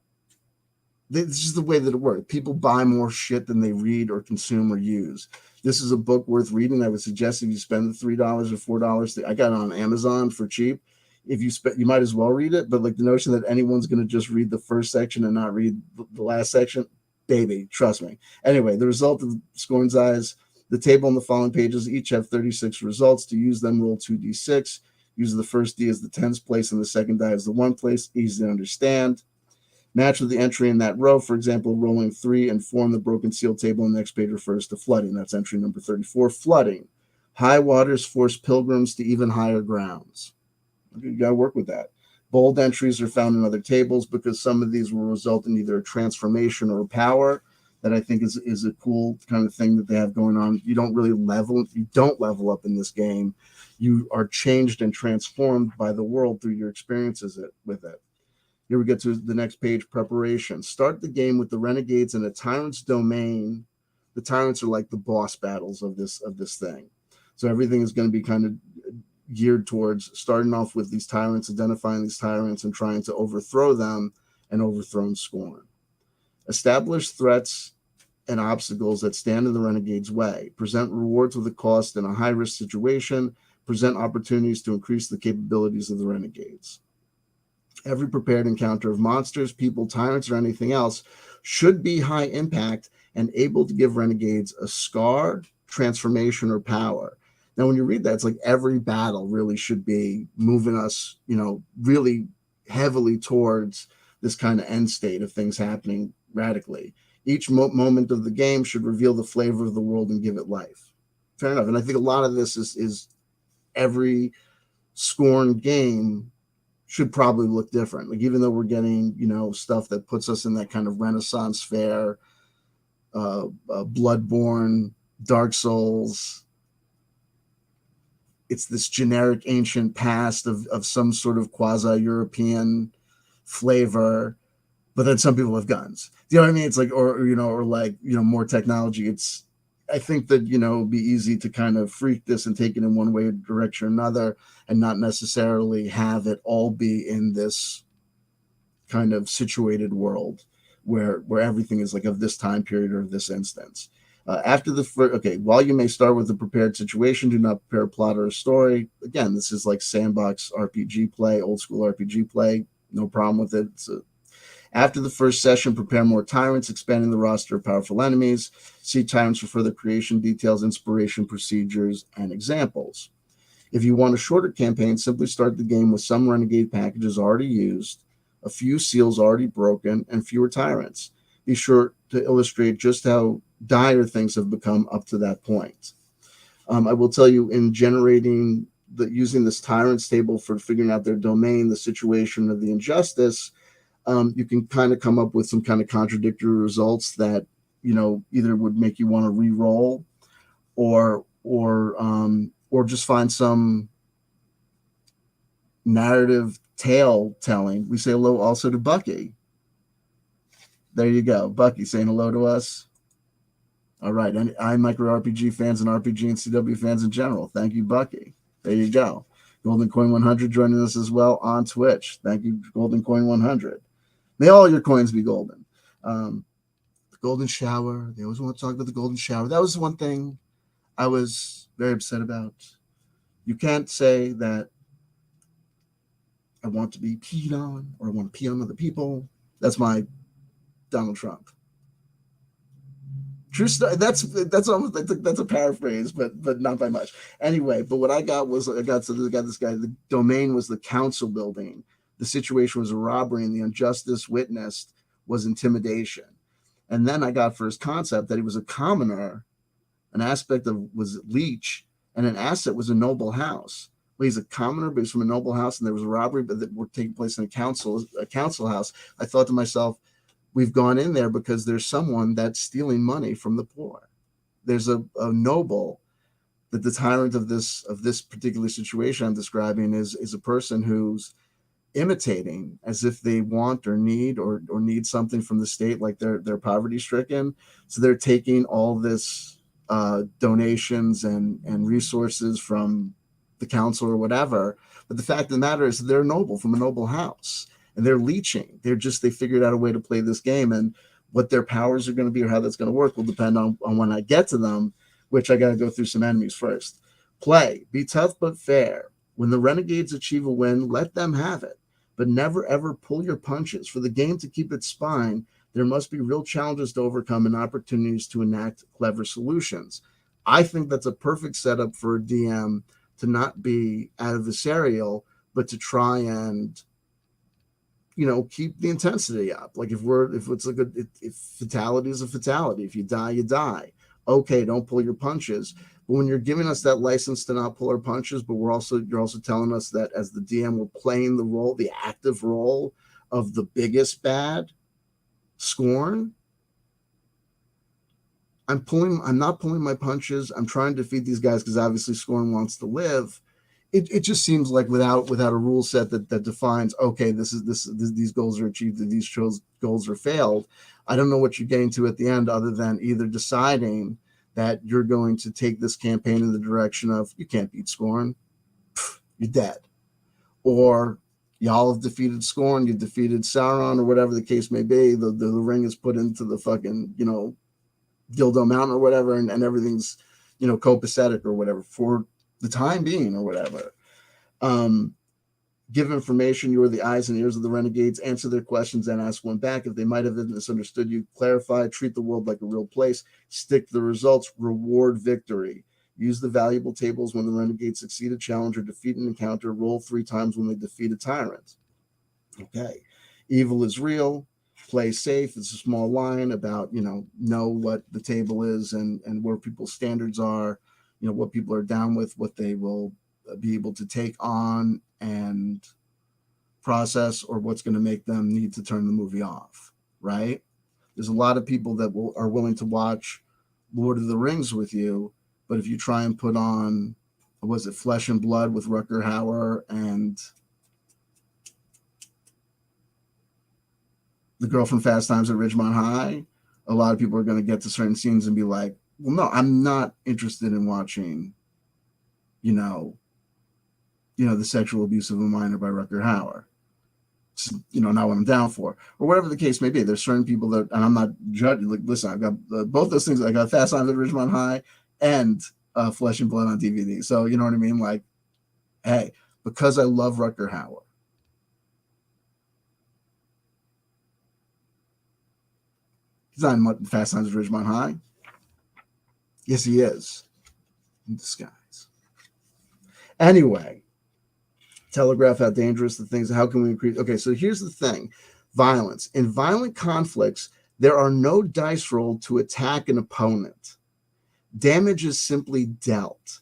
This is the way that it works. People buy more shit than they read or consume or use. This is a book worth reading. I would suggest if you spend the $3 or $4, I got it on Amazon for cheap. If you spend, you might as well read it. But like the notion that anyone's going to just read the first section and not read the last section, baby, trust me. Anyway, the result of Skorne's eyes. The table and the following pages each have 36 results. To use them, roll 2d6. Use the first D as the tens place and the second die as the one place. Easy to understand. Match with the entry in that row. For example, rolling 3 and 4 on the broken seal table on the next page refers to flooding. That's entry number 34. Flooding. High waters force pilgrims to even higher grounds. You got to work with that. Bold entries are found in other tables because some of these will result in either a transformation or a power. That I think is a cool kind of thing that they have going on. You don't level up in this game. You are changed and transformed by the world through your experiences with it. Here we get to the next page, preparation. Start the game with the renegades in a tyrant's domain. The tyrants are like the boss battles of this thing. So everything is going to be kind of geared towards starting off with these tyrants, identifying these tyrants and trying to overthrow them and overthrow Skorne. Establish threats and obstacles that stand in the renegade's way. Present rewards with a cost in a high-risk situation. Present opportunities to increase the capabilities of the renegades. Every prepared encounter of monsters, people, tyrants, or anything else should be high impact and able to give renegades a scar, transformation, or power. Now, when you read that, it's like every battle really should be moving us, really heavily towards this kind of end state of things happening radically. Each moment of the game should reveal the flavor of the world and give it life. Fair enough. And I think a lot of this is every Skorne game should probably look different. Like even though we're getting, stuff that puts us in that kind of Renaissance fair, Bloodborne, Dark Souls, it's this generic ancient past of some sort of quasi-European flavor, but then some people have guns. Do you know what I mean? It's like, or more technology. I think that, it'd be easy to kind of freak this and take it in one way direction or another and not necessarily have it all be in this kind of situated world where everything is like of this time period or this instance. While you may start with a prepared situation, do not prepare a plot or a story. Again, this is like sandbox RPG play, old school RPG play. No problem with it. After the first session, prepare more tyrants, expanding the roster of powerful enemies. See tyrants for further creation details, inspiration, procedures, and examples. If you want a shorter campaign, simply start the game with some renegade packages already used, a few seals already broken, and fewer tyrants. Be sure to illustrate just how dire things have become up to that point. I will tell you, in generating using this tyrants table for figuring out their domain, the situation, or the injustice, you can kind of come up with some kind of contradictory results that either would make you want to re-roll or just find some narrative tale telling. We say hello also to Bucky. There you go, Bucky saying hello to us. All right. And I'm micro RPG fans and RPG and CW fans in general. Thank you, Bucky. There you go. Golden Coin 100 joining us as well on Twitch. Thank you, Golden Coin 100. May all your coins be golden. The golden shower. They always want to talk about the golden shower. That was one thing I was very upset about. You can't say that I want to be peed on or I want to pee on other people. That's my Donald Trump. True story. That's almost that's a paraphrase, but not by much. Anyway, but what I got was I got this guy. The domain was the council building. The situation was a robbery, and the injustice witnessed was intimidation. And then I got for his concept that he was a commoner. An aspect of was leech, and an asset was a noble house. Well, he's a commoner, but he's from a noble house, and there was a robbery, but that were taking place in a council house. I thought to myself, we've gone in there because there's someone that's stealing money from the poor. There's a noble that the tyrant of this particular situation I'm describing is a person who's imitating as if they want or need something from the state, like they're poverty stricken. So they're taking all this donations and resources from the council or whatever. But the fact of the matter is they're noble from a noble house. And they're leeching. They figured out a way to play this game, and what their powers are going to be or how that's going to work will depend on when I get to them, which I got to go through some enemies first. Play. Be tough but fair. When the Renegades achieve a win, let them have it. But never ever pull your punches. For the game to keep its spine, there must be real challenges to overcome and opportunities to enact clever solutions. I think that's a perfect setup for a DM to not be adversarial, but to try and keep the intensity up. Like if it's like if fatality is a fatality, if you die, you die. Okay, don't pull your punches. But when you're giving us that license to not pull our punches, but you're also telling us that as the DM, we're playing the active role of the biggest bad, Skorne. I'm not pulling my punches. I'm trying to defeat these guys because obviously Skorne wants to live. It just seems like without a rule set that defines, okay, these goals are achieved, these goals are failed. I don't know what you're getting to at the end, other than either deciding that you're going to take this campaign in the direction of you can't beat Skorne, you're dead, or y'all have defeated Skorne, you defeated Sauron, or whatever the case may be. The ring is put into the fucking Dildo Mountain or whatever, and everything's copacetic or whatever for the time being or whatever. Give information. You are the eyes and ears of the Renegades. Answer their questions and ask one back. If they might have misunderstood you, clarify. Treat the world like a real place. Stick to the results. Reward victory. Use the valuable tables when the Renegades succeed a challenge or defeat an encounter. Roll 3 times when they defeat a tyrant. Okay. Evil is real. Play safe. It's a small line about know what the table is and where people's standards are. What people are down with, what they will be able to take on and process, or what's going to make them need to turn the movie off, right? There's a lot of people that are willing to watch Lord of the Rings with you, but if you try and put on, was it Flesh and Blood with Rutger Hauer and the girl from Fast Times at Ridgemont High, a lot of people are going to get to certain scenes and be like, well, no, I'm not interested in watching, the sexual abuse of a minor by Rutger Hauer. It's, not what I'm down for, or whatever the case may be. There's certain people that, and I'm not judging. Like, listen, I've got both those things. I got Fast Times at Ridgemont High and Flesh and Blood on DVD. So you know what I mean? Like, hey, because I love Rutger Hauer. He's not in Fast Times at Ridgemont High. Yes, he is. In disguise. Anyway, telegraph how dangerous the things, how can we increase? Okay, so here's the thing. Violence. In violent conflicts, there are no dice rolled to attack an opponent. Damage is simply dealt.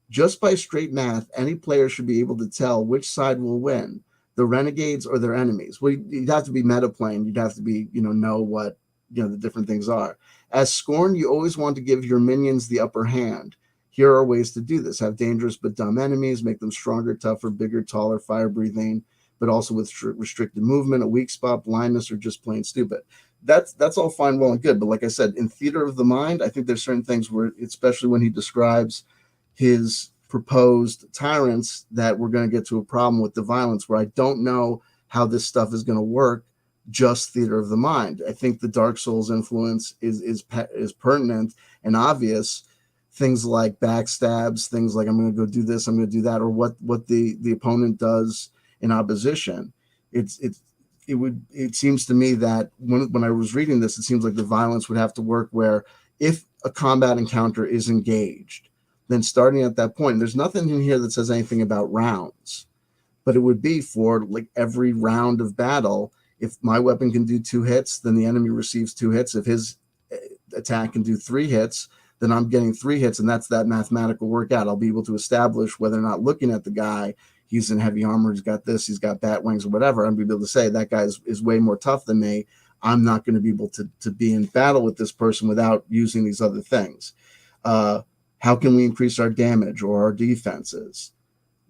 Just by straight math, any player should be able to tell which side will win, the Renegades or their enemies. Well, you'd have to be meta playing. You'd have to be, know what, the different things are. As Skorne, you always want to give your minions the upper hand. Here are ways to do this. Have dangerous but dumb enemies. Make them stronger, tougher, bigger, taller, fire-breathing, but also with restricted movement, a weak spot, blindness, or just plain stupid. that's all fine, well and good. But like I said, in theater of the mind, I think there's certain things where, especially when he describes his proposed tyrants, that we're going to get to a problem with the violence where I don't know how this stuff is going to work. Just theater of the mind. I think the Dark Souls influence is pertinent and obvious. Things like backstabs, things like I'm going to go do this, I'm going to do that, or what the opponent does in opposition. It's it seems to me that when I was reading this, it seems like the violence would have to work where if a combat encounter is engaged, then starting at that point, there's nothing in here that says anything about rounds, but it would be for like every round of battle. If my weapon can do 2 hits, then the enemy receives 2 hits. If his attack can do 3 hits, then I'm getting 3 hits, and that's that mathematical workout. I'll be able to establish whether or not looking at the guy, he's in heavy armor, he's got this, he's got bat wings or whatever. I'm going to be able to say that guy is way more tough than me. I'm not going to be able to be in battle with this person without using these other things. How can we increase our damage or our defenses?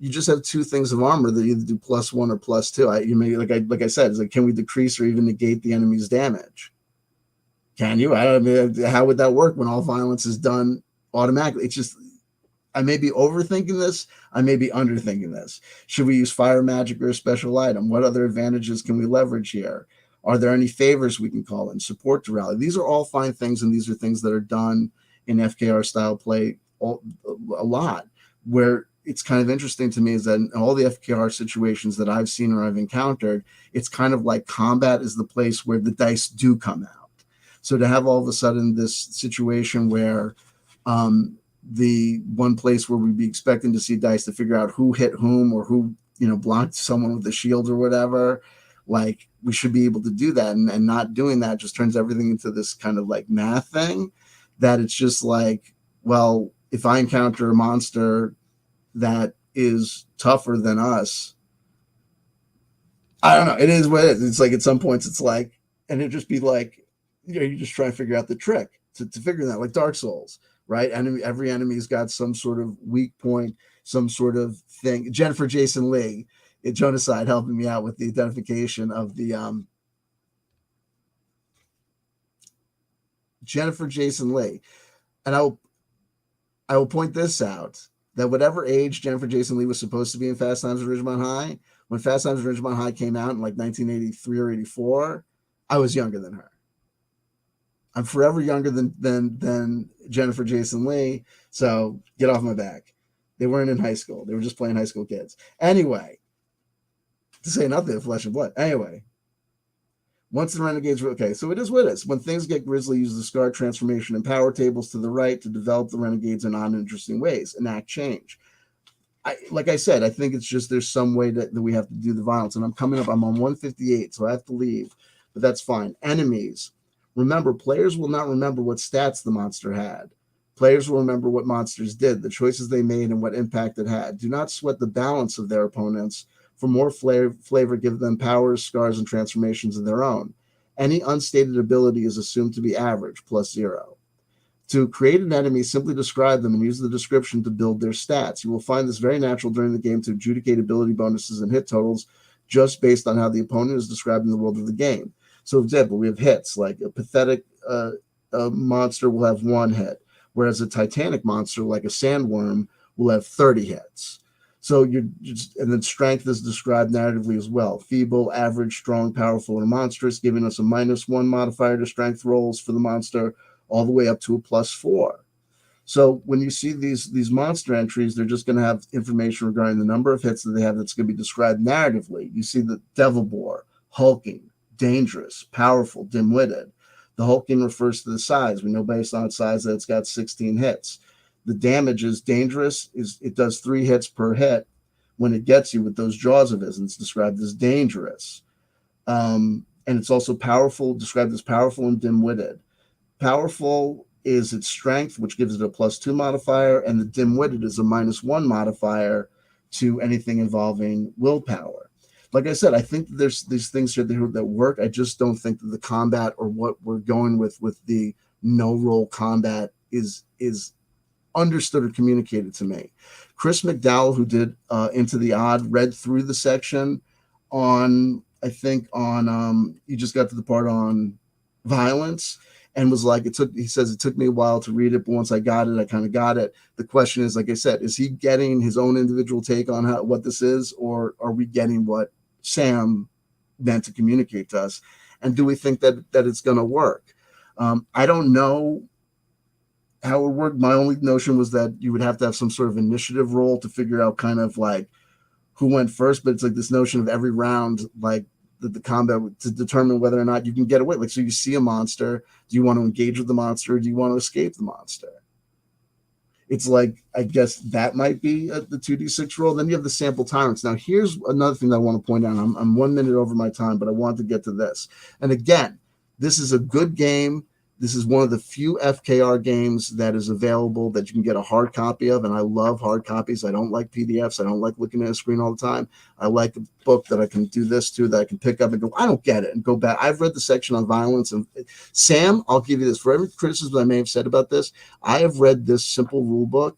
You just have 2 things of armor that either do +1 or +2. You may like I said, it's like, can we decrease or even negate the enemy's damage? Can you? I don't know. How would that work when all violence is done automatically? It's just, I may be overthinking this. I may be underthinking this. Should we use fire magic or a special item? What other advantages can we leverage here? Are there any favors we can call in? Support to rally. These are all fine things, and these are things that are done in FKR style play a lot, where it's kind of interesting to me is that in all the FKR situations that I've seen or I've encountered, it's kind of like combat is the place where the dice do come out. So to have all of a sudden this situation where the one place where we'd be expecting to see dice to figure out who hit whom or who, blocked someone with the shield or whatever, like we should be able to do that. And not doing that just turns everything into this kind of like math thing that it's just like, well, if I encounter a monster that is tougher than us, I don't know. It is what it is. It's like at some points it's like, and it'd just be like, you just try to figure out the trick to figure that, like Dark Souls, right? Every enemy's got some sort of weak point, some sort of thing. Jennifer Jason Lee at Jonaside helping me out with the identification of the Jennifer Jason Lee. And I will point this out, that whatever age Jennifer Jason Lee was supposed to be in Fast Times at Ridgemont High, when Fast Times at Ridgemont High came out in like 1983 or 84, I was younger than her. I'm forever younger than Jennifer Jason Lee, so get off my back. They weren't in high school. They were just playing high school kids. Anyway, to say nothing of Flesh and Blood. Anyway, once the Renegades were okay, so it is what it is. When things get grisly, use the Scar transformation and power tables to the right to develop the Renegades in uninteresting ways, enact change. Like I said, I think it's just there's some way that we have to do the violence. And I'm on 158, so I have to leave, but that's fine. Enemies. Remember, players will not remember what stats the monster had. Players will remember what monsters did, the choices they made, and what impact it had. Do not sweat the balance of their opponents. For more flavor, give them powers, scars, and transformations of their own. Any unstated ability is assumed to be average, +0. To create an enemy, simply describe them and use the description to build their stats. You will find this very natural during the game to adjudicate ability bonuses and hit totals just based on how the opponent is described in the world of the game. So, for example, we have hits, like a pathetic monster will have 1 hit, whereas a titanic monster, like a sandworm, will have 30 hits. So and then strength is described narratively as well. Feeble, average, strong, powerful, and monstrous, giving us a -1 modifier to strength rolls for the monster, all the way up to a +4. So when you see these monster entries, they're just going to have information regarding the number of hits that they have that's going to be described narratively. You see the Devil Boar, hulking, dangerous, powerful, dim-witted. The hulking refers to the size. We know based on its size that it's got 16 hits. The damage is dangerous. It does 3 hits per hit when it gets you with those jaws of his, and it's described as dangerous. And it's also powerful, described as powerful and dim-witted. Powerful is its strength, which gives it a +2 modifier, and the dim-witted is a -1 modifier to anything involving willpower. Like I said, I think there's these things here that work. I just don't think that the combat or what we're going with the no roll combat is understood or communicated to me. Chris McDowell, who did Into the Odd, read through the section on, I think on, you just got to the part on violence, and was like, he says it took me a while to read it, but once I got it, I kind of got it. The question is, like I said, is he getting his own individual take on what this is, or are we getting what Sam meant to communicate to us? And do we think that it's going to work? I don't know how it worked. My only notion was that you would have to have some sort of initiative roll to figure out kind of like who went first, but it's like this notion of every round, like the combat to determine whether or not you can get away. Like, so you see a monster, do you want to engage with the monster, or do you want to escape the monster? It's like, I guess that might be the 2d6 roll. Then you have the sample tyrants. Now, here's another thing that I want to point out. I'm 1 minute over my time, but I want to get to this. And again, this is a good game. This is one of the few FKR games that is available that you can get a hard copy of, and I love hard copies. I don't like PDFs. I don't like looking at a screen all the time. I like a book that I can do this to, that I can pick up and go, I don't get it, and go back. I've read the section on violence, and Sam, I'll give you this. For every criticism I may have said about this, I have read this simple rule book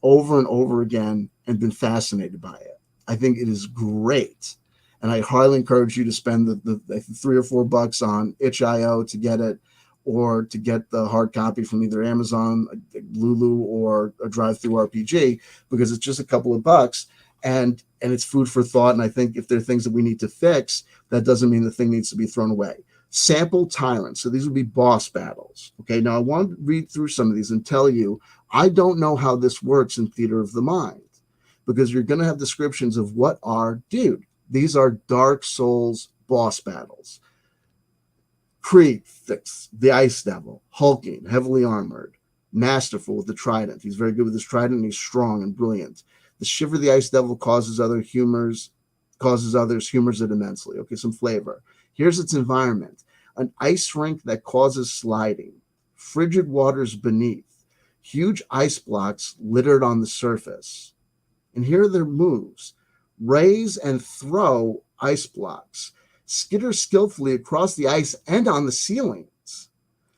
over and over again and been fascinated by it. I think it is great. And I highly encourage you to spend the $3 or $4 on itch.io to get it, or to get the hard copy from either Amazon, Lulu, or a drive-through RPG, because it's just a couple of bucks, and it's food for thought. And I think if there are things that we need to fix, that doesn't mean the thing needs to be thrown away. Sample tyrants. So these would be boss battles. Okay, now I want to read through some of these and tell you, I don't know how this works in Theater of the Mind, because you're going to have descriptions of what are, dude, these are Dark Souls boss battles. Krieg, the Ice Devil, hulking, heavily armored, masterful with the trident. He's very good with his trident, and he's strong and brilliant. The Shiver the Ice Devil causes others humors it immensely. Okay, some flavor. Here's its environment: an ice rink that causes sliding, frigid waters beneath, huge ice blocks littered on the surface. And here are their moves: raise and throw ice blocks, skitter skillfully across the ice and on the ceilings,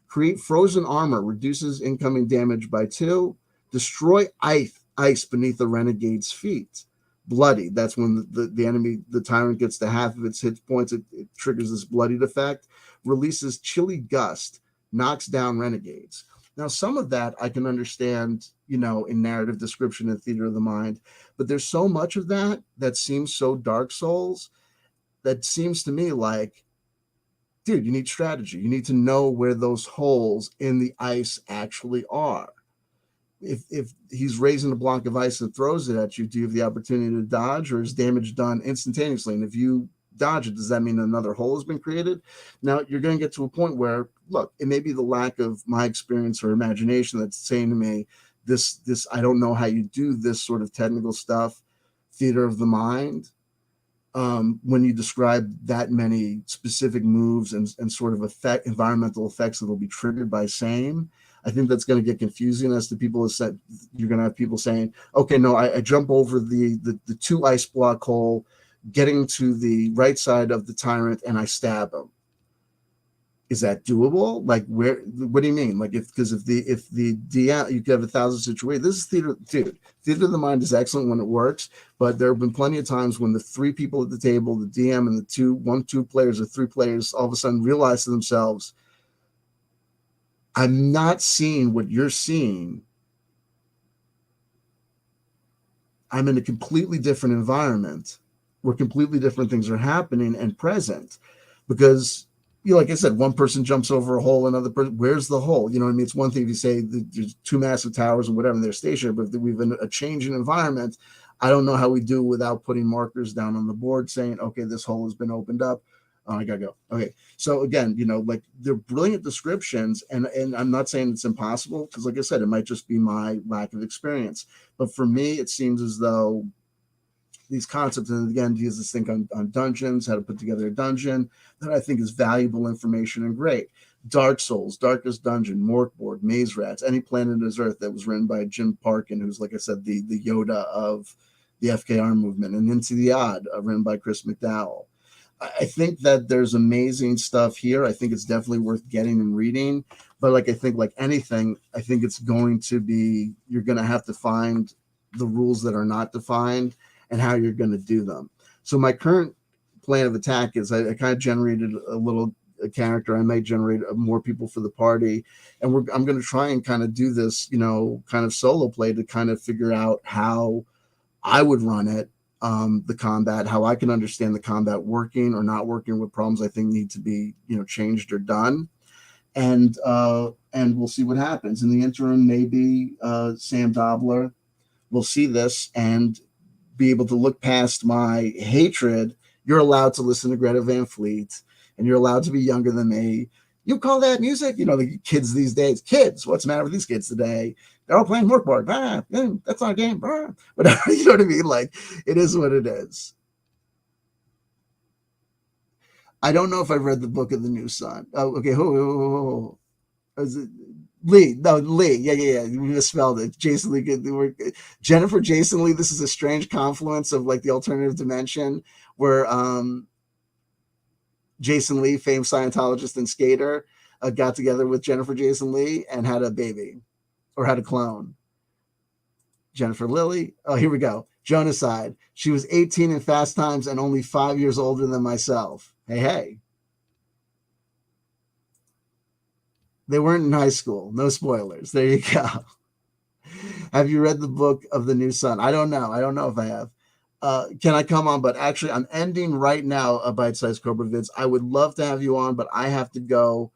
create frozen armor, reduces incoming damage by 2, destroy ice beneath the renegade's feet. Bloody, that's when the enemy, the tyrant, gets to half of its hit points. It triggers this bloodied effect. Releases chilly gust, knocks down renegades. Now, some of that I can understand, in narrative description in Theater of the Mind, but there's so much of that that seems so Dark Souls, that seems to me like, dude, you need strategy. You need to know where those holes in the ice actually are. If he's raising a block of ice and throws it at you, do you have the opportunity to dodge, or is damage done instantaneously? And if you dodge it, does that mean another hole has been created? Now, you're going to get to a point where, look, it may be the lack of my experience or imagination that's saying to me, this I don't know how you do this sort of technical stuff, Theater of the Mind. When you describe that many specific moves and sort of environmental effects that will be triggered by same, I think that's going to get confusing as to people. You're going to have people saying, okay, no, I jump over the 2 ice block hole, getting to the right side of the tyrant, and I stab him. Is that doable? Like, what do you mean? Like, if the DM, you could have 1,000 situations. This is Theater, dude. Theater of the Mind is excellent when it works, but there have been plenty of times when the 3 people at the table, the DM and the 2 players or 3 players, all of a sudden realize to themselves, I'm not seeing what you're seeing. I'm in a completely different environment where completely different things are happening and present, because, like I said, one person jumps over a hole, another person, where's the hole? You know what I mean? It's one thing if you say there's 2 massive towers and whatever, and they're stationary, but if we've been a change in environment, I don't know how we do without putting markers down on the board saying, okay, this hole has been opened up. Oh, I gotta go. Okay. So again, like, they're brilliant descriptions, and I'm not saying it's impossible, because like I said, it might just be my lack of experience. But for me, it seems as though these concepts, and again, he has this thing on dungeons, how to put together a dungeon, that I think is valuable information and great. Dark Souls, Darkest Dungeon, Morkborg, Maze Rats, Any Planet is Earth, that was written by Jim Parkin, who's, like I said, the Yoda of the FKR movement, and Into the Odd, written by Chris McDowell. I think that there's amazing stuff here. I think it's definitely worth getting and reading. But I think like anything, I think it's going to be, you're going to have to find the rules that are not defined and how you're going to do them. So my current plan of attack is I kind of generated a little a character, I might generate more people for the party. And I'm going to try and kind of do this, kind of solo play to kind of figure out how I would run it, the combat, how I can understand the combat working or not working, what problems I think need to be, changed or done. And we'll see what happens. In the interim, maybe Sam Dobler will see this and be able to look past my hatred. You're allowed to listen to Greta Van Fleet, and you're allowed to be younger than me. You call that music? The kids these days. Kids, what's the matter with these kids today? They're all playing workboard. That's not a game. Whatever, you know what I mean? Like, it is what it is. I don't know if I've read the Book of the New Sun. Oh, okay. Is it Lee? No, Lee. Yeah. You misspelled it. Jason Lee. Jennifer Jason Lee. This is a strange confluence of like the alternative dimension where Jason Lee, famed Scientologist and skater, got together with Jennifer Jason Lee and had a baby, or had a clone. Jennifer Lilly. Oh, here we go. Jonaside. She was 18 in Fast Times and only 5 years older than myself. Hey. They weren't in high school. No spoilers. There you go. Have you read the Book of the New Sun? I don't know. I don't know if I have. Can I come on? But actually, I'm ending right now a Bite-Sized Cobra Vids. I would love to have you on, but I have to go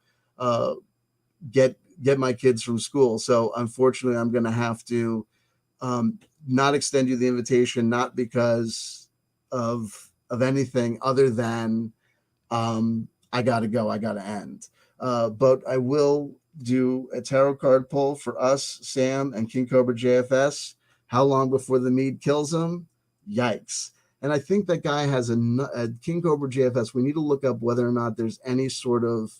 get my kids from school. So unfortunately, I'm going to have to not extend you the invitation, not because of anything other than I got to go. I got to end. But I will do a tarot card pull for us, Sam, and King Cobra JFS. How long before the mead kills him? Yikes. And I think that guy has a King Cobra JFS. We need to look up whether or not there's any sort of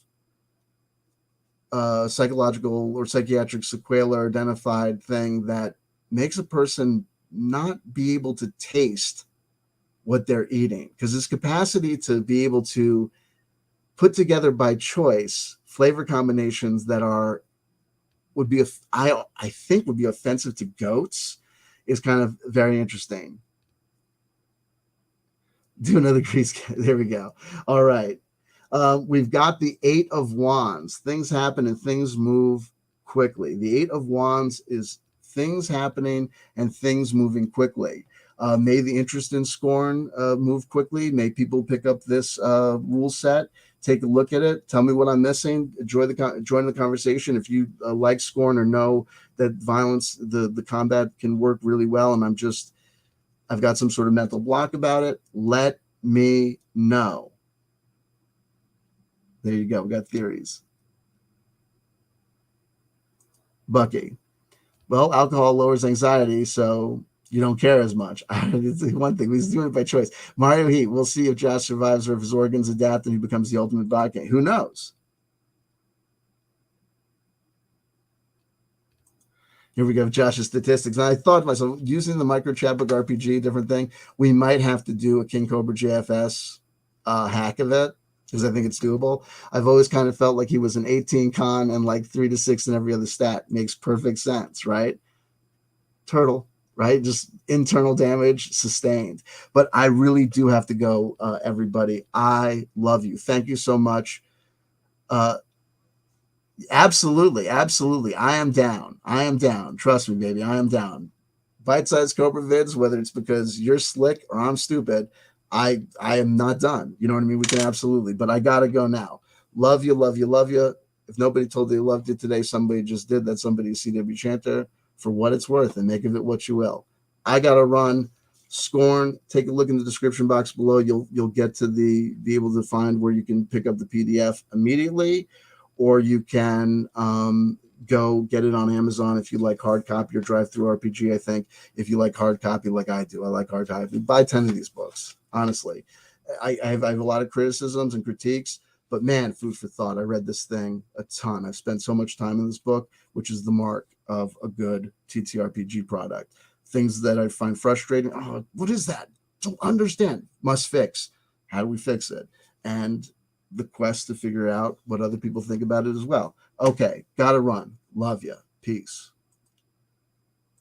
psychological or psychiatric sequela identified thing that makes a person not be able to taste what they're eating. Because his capacity to be able to put together by choice flavor combinations that would be I think would be offensive to goats is kind of very interesting. Do another grease. There we go. All right. We've got the 8 of Wands. Things happen and things move quickly. The 8 of Wands is things happening and things moving quickly. May the interest in Skorne move quickly. May people pick up this rule set, take a look at it, tell me what I'm missing, join the conversation. If you like Skorne or know that violence, the combat can work really well, and I've got some sort of mental block about it, let me know. There you go. We got theories. Bucky. Well, alcohol lowers anxiety, so you don't care as much. It's one thing. He's doing it by choice. Mario Heat. We'll see if Josh survives or if his organs adapt and he becomes the ultimate Bucky. Who knows? Here we go, Josh's statistics. And I thought to myself, using the micro chatbook RPG, different thing, we might have to do a King Cobra JFS hack of it, because I think it's doable. I've always kind of felt like he was an 18 con and like 3 to 6 in every other stat. Makes perfect sense, right? Turtle, right? Just internal damage sustained. But I really do have to go, everybody. I love you. Thank you so much. Absolutely. I am down. Trust me, baby. I am down. Bite-sized Cobra Vids, whether it's because you're slick or I'm stupid, I am not done. You know what I mean? We can absolutely, but I gotta go now. Love you. If nobody told you they loved you today, somebody just did. That somebody CW Chanter, for what it's worth, and make of it what you will. I gotta run. Skorne, take a look in the description box below. You'll get to be able to find where you can pick up the PDF immediately, or you can go get it on Amazon if you like hard copy or drive through RPG. I think if you like hard copy like I do, I like hard copy. Buy 10 of these books. Honestly, I have a lot of criticisms and critiques, but man, food for thought. I read this thing a ton. I've spent so much time in this book, which is the mark of a good TTRPG product. Things that I find frustrating. Oh, what is that? Don't understand. Must fix. How do we fix it? And the quest to figure out what other people think about it as well. Okay, gotta run. Love you. Peace.